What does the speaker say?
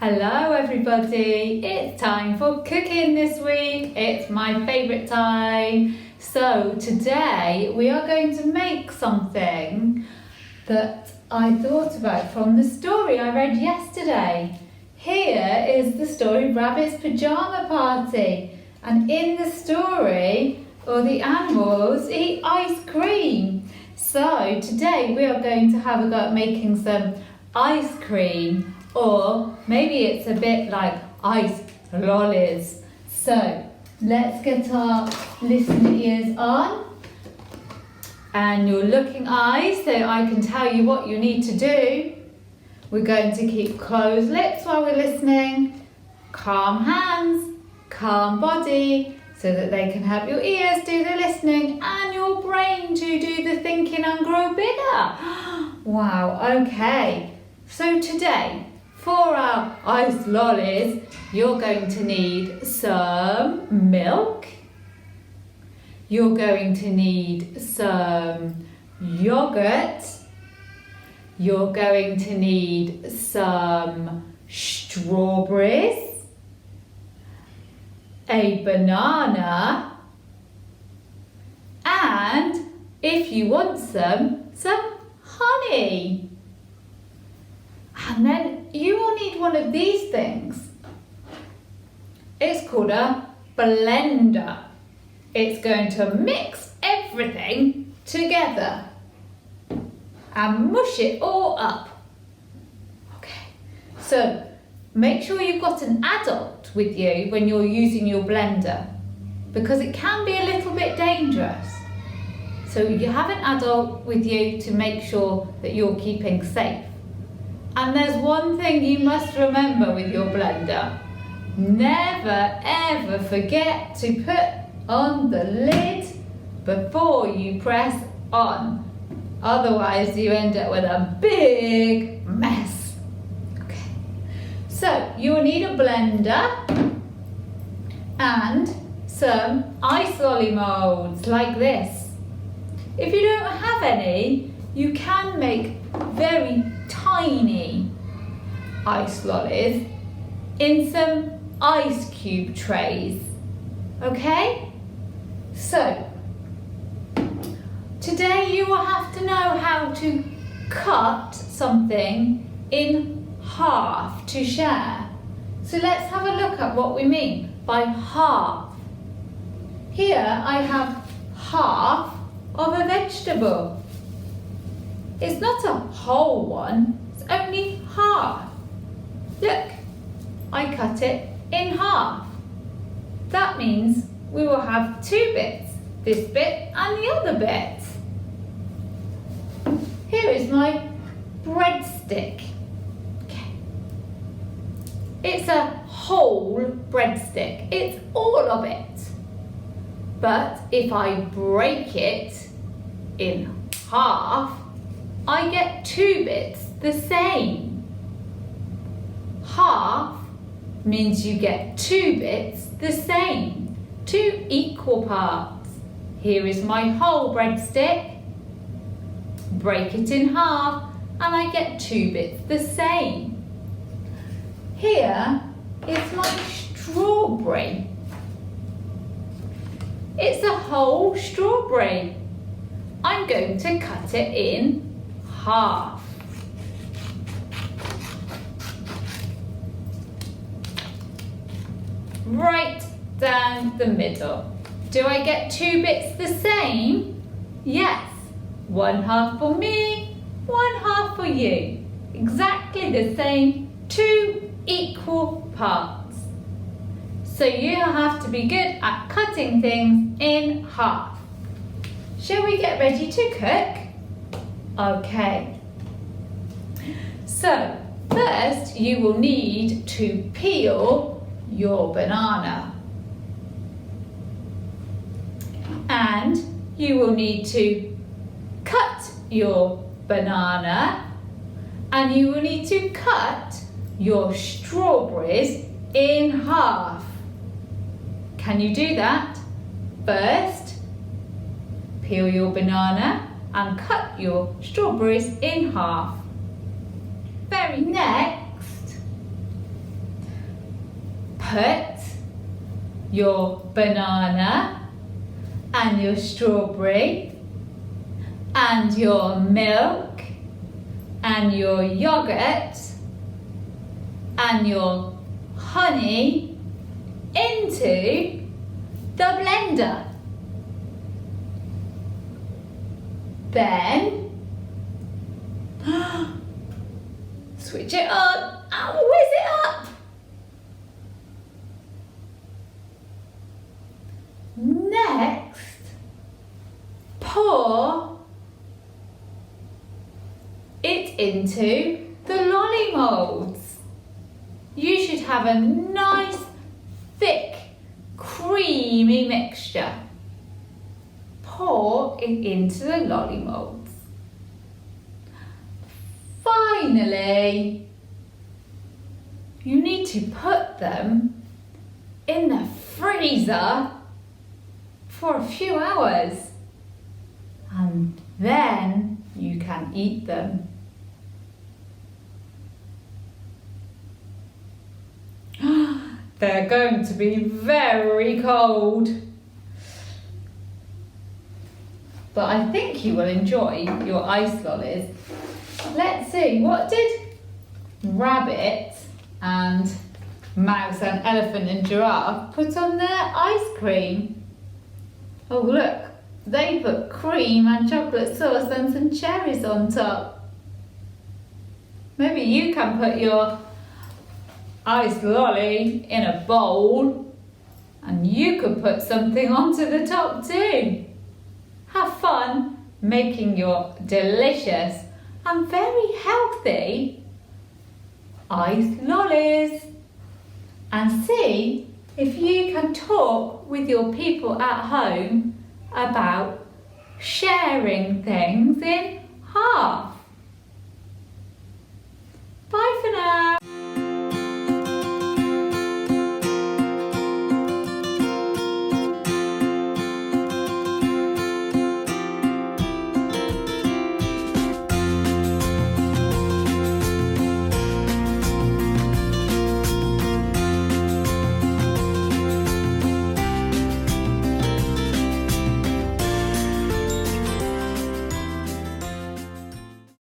Hello everybody, it's time for cooking this week. It's my favourite time. So today we are going to make something that I thought about from the story I read yesterday. Here is the story Rabbit's Pyjama Party, and in the story all the animals eat ice cream. So today we are going to have a go at making some ice cream, or maybe it's a bit like ice lollies. So let's get our listening ears on and your looking eyes so I can tell you what you need to do. We're going to keep closed lips while we're listening, calm hands, calm body, so that they can help your ears do the listening and your brain to do the thinking and grow bigger. Wow, okay. So today, for our ice lollies, you're going to need some milk. You're going to need some yogurt. You're going to need some strawberries, a banana, and if you want some honey. And then you will need one of these things. It's called a blender. It's going to mix everything together and mush it all up. Okay, so make sure you've got an adult with you when you're using your blender, because it can be a little bit dangerous. So you have an adult with you to make sure that you're keeping safe. And there's one thing you must remember with your blender. Never ever forget to put on the lid before you press on. Otherwise you end up with a big mess. Okay. So you'll need a blender and some ice lolly molds like this. If you don't have any, you can make very tiny ice lollies in some ice cube trays. Okay? So today you will have to know how to cut something in half to share. So let's have a look at what we mean by half. Here I have half of a vegetable. It's not a whole one, it's only half. Look, I cut it in half. That means we will have two bits, this bit and the other bit. Here is my breadstick. Okay. It's a whole breadstick, it's all of it. But if I break it in half, I get two bits the same. Half means you get two bits the same, two equal parts. Here is my whole breadstick. Break it in half and I get two bits the same. Here is my strawberry. It's a whole strawberry. I'm going to cut it in half. Right down the middle. Do I get two bits the same? Yes. One half for me, one half for you. Exactly the same, two equal parts. So you have to be good at cutting things in half. Shall we get ready to cook? Okay, so first you will need to peel your banana, and you will need to cut your banana, and you will need to cut your strawberries in half. Can you do that? First, peel your banana and cut your strawberries in half. Very next, put your banana and your strawberry and your milk and your yogurt and your honey into the blender. Then switch it on and whiz it up. Next, pour it into the lolly moulds. You should have a nice, thick, creamy mixture. Pour it into the lolly moulds. Finally, you need to put them in the freezer for a few hours, and then you can eat them. They're going to be very cold, but I think you will enjoy your ice lollies. Let's see, what did rabbit and mouse and elephant and giraffe put on their ice cream? Oh look, they put cream and chocolate sauce and some cherries on top. Maybe you can put your ice lolly in a bowl and you could put something onto the top too. Have fun making your delicious and very healthy ice lollies, and see if you can talk with your people at home about sharing things in half.